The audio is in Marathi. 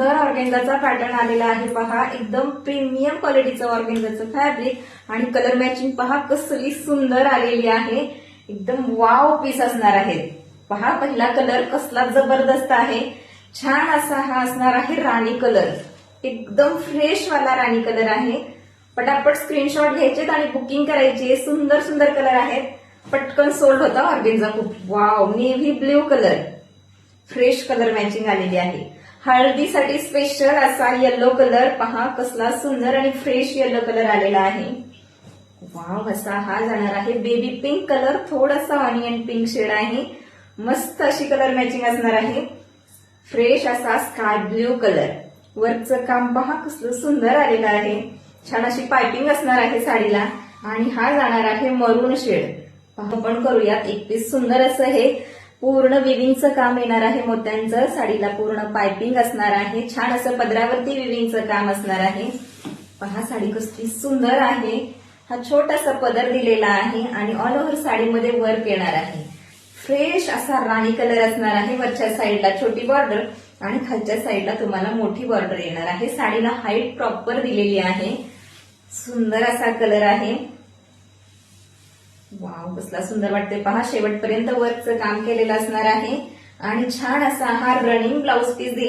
तर ऑर्गेन्झाचा पॅटर्न आलेला आहे पहा, एकदम प्रीमियम क्वालिटीचं ऑर्गेन्झाचं फॅब्रिक आणि कलर मॅचिंग पहा कसली सुंदर आलेली आहे. एकदम वाव पीस असणार आहे. पहा पहिला कलर कसला जबरदस्त आहे. छान असा हा असणार आहे राणी कलर, एकदम फ्रेश वाला राणी कलर आहे. पटापट स्क्रीनशॉट घ्यायचे आणि बुकिंग करायचे. सुंदर सुंदर कलर आहेत, पटकन सोल्ड होता ऑर्गेन्झा खूप. Wow, navy blue colour, fresh colour matching आलेली आहे. हळदीसाठी स्पेशल असा येलो कलर पहा, कसला सुंदर आणि फ्रेश येलो कलर आलेला आहे. वाव, असा हा जाणार आहे बेबी पिंक कलर, थोडासा ऑनियन पिंक शेड आहे. मस्त अशी कलर मॅचिंग असणार आहे. फ्रेश असा स्काय ब्ल्यू कलर, वर्कचं काम पहा कसलं सुंदर आलेलं आहे. छान अशी पायपिंग असणार आहे साडीला. आणि हा जाणार आहे मरून शेड. पहा पण करूयात एक पीस सुंदर असं हे पूर्ण विविंगचं काम येणार आहे मोत्यांचं. साडीला पूर्ण पायपिंग असणार आहे. छान असं पदरावरती विविंगचं काम असणार आहे. पहा साडी कसली सुंदर आहे. हा छोटासा पदर दिलेला आहे आणि ऑल ओव्हर साडीमध्ये वर्क येणार आहे. फ्रेश असा राणी कलर असणार आहे. वरच्या साईडला छोटी बॉर्डर आणि खालच्या साईडला तुम्हाला मोठी बॉर्डर येणार आहे. साडीला हाईट प्रॉपर दिलेली आहे. सुंदर असा कलर आहे. वाव, कसला सुंदर वाटते पहा. शेवटपर्यंत वर्कचं काम केलेलं असणार आहे आणि छान असा हा रनिंग ब्लाउज पीस दिला